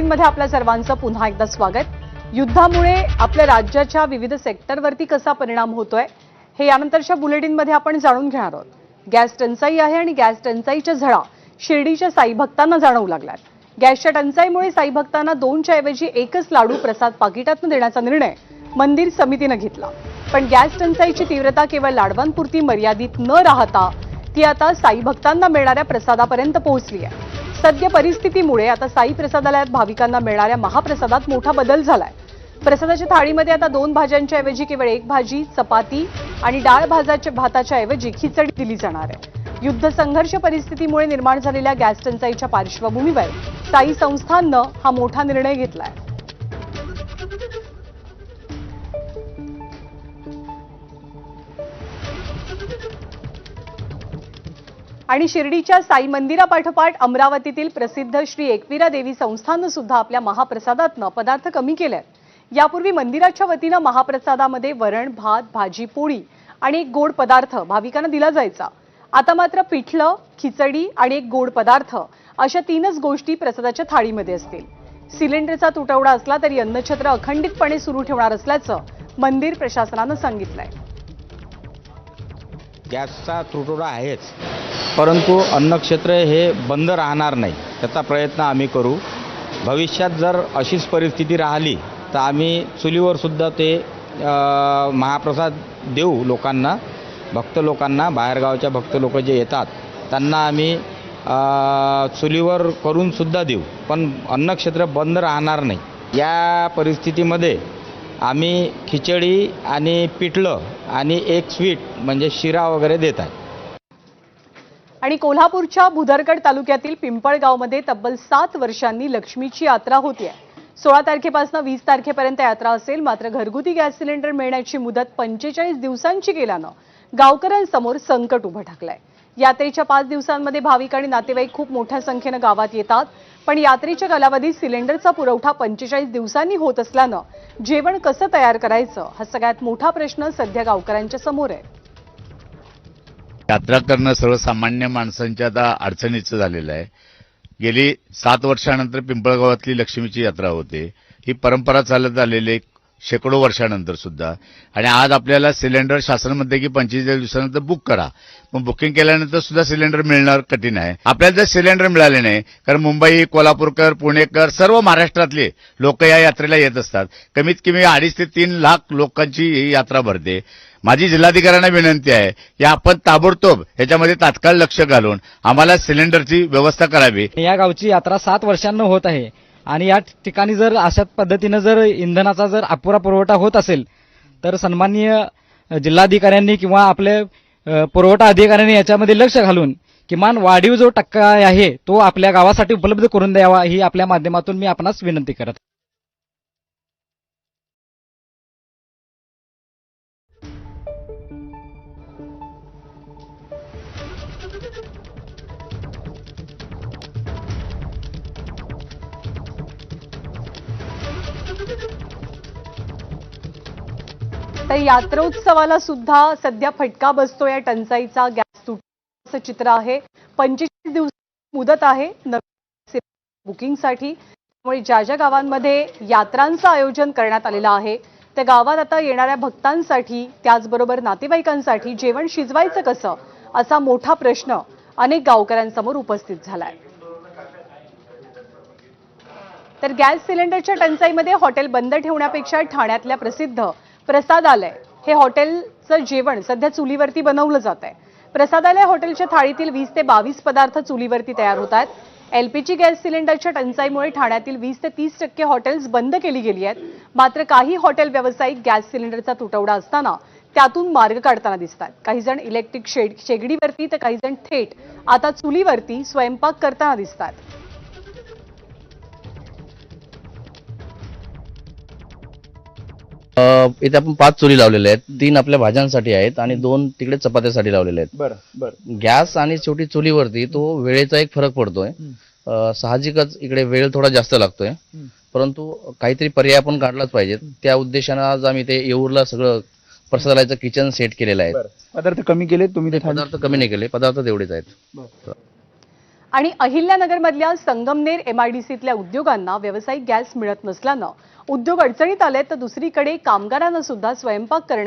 बुलेटिनमध्ये आपल्या सर्वांचं पुन्हा एकदा स्वागत। युद्धामुळे आपल्या राज्याच्या विविध सेक्टरवरती कसा परिणाम होतोय हे यानंतरच्या बुलेटिनमध्ये आपण जाणून घेणार आहोत। गॅस टंचाई आहे आणि गॅस टंचाईच्या झळा शिर्डीच्या साई भक्तांना जाणवू लागल्यात। गॅसच्या टंचाईमुळे साई भक्तांना 2च्या ऐवजी 1च लाडू प्रसाद पाकिटातून देण्याचा निर्णय मंदिर समितीने घेतला। पण गॅस टंचाईची तीव्रता केवळ लाडवांपुरती मर्यादित न राहता ती आता साई भक्तांना मिळणाऱ्या प्रसादापर्यंत पोहोचली आहे। सद्य परिस्थितीमुळे आता साई प्रसादालयात भाविकांना मिळणाऱ्या महाप्रसादात मोठा बदल झालाय। प्रसादाच्या थाळीमध्ये आता 2 भाज्यांच्या ऐवजी केवळ 1 भाजी, चपाती आणि डाळ भाताच्या ऐवजी खिचडी दिली जाणार आहे। युद्ध संघर्ष परिस्थितीमुळे निर्माण झालेल्या गॅस टंचाईच्या पार्श्वभूमीवर साई संस्थाननं हा मोठा निर्णय घेतलाय। आणि शिर्डीच्या साई मंदिरापाठोपाठ अमरावतीतील प्रसिद्ध श्री एकविरा देवी संस्थाननं सुद्धा आपल्या महाप्रसादातनं पदार्थ कमी केलेत। यापूर्वी मंदिराच्या वतीनं महाप्रसादामध्ये वरण, भात, भाजी, पोळी आणि एक गोड पदार्थ भाविकांना दिला जायचा। आता मात्र पिठलं, खिचडी आणि एक गोड पदार्थ अशा 3च गोष्टी प्रसादाच्या थाळीमध्ये असतील। सिलेंडरचा तुटवडा असला तरी अन्नछत्र अखंडितपणे सुरू ठेवणार असल्याचं मंदिर प्रशासनानं सांगितलंय। गॅसचा तुटवडा आहेच, परंतु अन्नक्षेत्र हे बंद राहणार नाही, त्याचा प्रयत्न आम्ही करू। भविष्यात जर अशीच परिस्थिती राहिली तर आम्ही चुलीवर सुद्धा ते महाप्रसाद देऊ लोकांना, भक्त लोकांना। बाहेरगावच्या भक्त लोक जे येतात त्यांना आम्ही चुलीवर करून सुद्धा देऊ, पण अन्नक्षेत्र बंद राहणार नाही। या परिस्थितीमध्ये आम्ही खिचडी आणि पिठलं आणि एक स्वीट म्हणजे शिरा वगैरे देत आहे। आणि कोल्हापूरच्या भुदरगड तालुक्यातील पिंपळगावमध्ये तब्बल 7 वर्षांनी लक्ष्मीची यात्रा होतीये। 16 तारखेपासून 20 तारखेपर्यंत यात्रा असेल, मात्र घरगुती गॅस सिलेंडर मिळण्याची मुदत 45 दिवसांची केल्यानं गावकऱ्यांसमोर संकट उभं ठाकलंय। यात्रेच्या 5 दिवसांमध्ये भाविक आणि नातेवाईक खूप मोठ्या संख्येनं गावात येतात, पण यात्रेच्या कालावधीत सिलेंडरचा पुरवठा 45 दिवसांनी होत असल्यानं जेवण कसं तयार करायचं हा सगळ्यात मोठा प्रश्न सध्या गावकऱ्यांच्या समोर आहे। यात्रा करणं सर्वसामान्य माणसांच्या आता अडचणीचं झालेलं आहे। गेली 7 वर्षानंतर पिंपळगावातली लक्ष्मीची यात्रा होते। ही परंपरा चालत आलेली शेकडो वर्षानंतर सुद्धा, आणि आज आपल्याला सिलेंडर शासन म्हणते की 45 दिवसानंतर बुक करा, पण बुकिंग केल्यानंतर सुद्धा सिलेंडर मिळणार कठीण आहे। आपल्याला जर सिलेंडर मिळाले नाही, कारण मुंबई, कोल्हापूरकर, पुणेकर सर्व महाराष्ट्रातले लोक या यात्रेला येत असतात। कमीत कमी 2.5 ते 3 लाख लोकांची ही यात्रा भरते। माझी जिल्हाधिकाऱ्यांना विनंती आहे की आपण ताबडतोब ह्याच्यामध्ये तात्काळ लक्ष घालून आम्हाला सिलेंडरची व्यवस्था करावी। या गावची यात्रा 7 वर्षांना होत आहे आणि या ठिकाणी जर अशा पद्धतीनं जर इंधनाचा जर अपुरा पुरवठा होत असेल तर सन्माननीय जिल्हाधिकाऱ्यांनी किंवा आपले पुरवठा अधिकाऱ्यांनी याच्यामध्ये लक्ष घालून किमान वाढीव जो टक्का आहे तो आपल्या गावासाठी उपलब्ध करून द्यावा, ही आपल्या माध्यमातून मी आपणास विनंती करत। तर यात्रोत्सवाला सुद्धा सध्या फटका बसतोय या टंचाईचा। गॅस तुटण्याचं चित्र आहे। 45 दिवस मुदत आहे नवीन बुकिंगसाठी, त्यामुळे ज्या ज्या गावांमध्ये यात्रांचं आयोजन करण्यात आलेलं आहे त्या गावात आता येणाऱ्या भक्तांसाठी त्याचबरोबर नातेवाईकांसाठी जेवण शिजवायचं कसं असा मोठा प्रश्न अनेक गावकऱ्यांसमोर उपस्थित झालाय। तर गॅस सिलेंडरच्या टंचाईमध्ये हॉटेल बंद ठेवण्यापेक्षा ठाण्यातल्या प्रसिद्ध प्रसादालय हे हॉटेलचं जेवण सध्या चुलीवरती बनवलं जात आहे। प्रसादालय हॉटेलच्या थाळीतील 20 ते 22 पदार्थ चुलीवरती तयार होत आहेत। एलपीजी गॅस सिलेंडरच्या टंचाईमुळे ठाण्यातील 20 ते 30% हॉटेल्स बंद केली गेली आहेत, मात्र काही हॉटेल व्यावसायिक गॅस सिलेंडरचा तुटवडा असताना त्यातून मार्ग काढताना दिसतात। काही जण इलेक्ट्रिक शेगडीवरती तर काही जण थेट आता चुलीवरती स्वयंपाक करताना दिसतात। इथे आपण 5 चुली लावलेल्या आहेत, 3 आपल्या भाज्यांसाठी आहेत आणि 2 तिकडे चपात्यासाठी लावलेले आहेत। बरं गॅस आणि शेवटी चुलीवरती तो वेळेचा एक फरक पडतोय। साहजिकच इकडे वेळ थोडा जास्त लागतोय, परंतु काहीतरी पर्याय आपण काढलाच पाहिजे। त्या उद्देशाने आज आम्ही ते येऊरला सगळं प्रसादालयाचं किचन सेट केलेलं आहे। पदार्थ कमी केले तुम्ही? पदार्थ कमी नाही केले, पदार्थ तेवढेच आहेत। आणि अहिल्यानगरमधल्या संगमनेर MIDCतल्या उद्योगांना व्यावसायिक गॅस मिळत नसल्यानं उद्योग अडचणीत आले, तर दुसरीकडे कामगारांना सुद्धा स्वयंपाक करण्यासाठी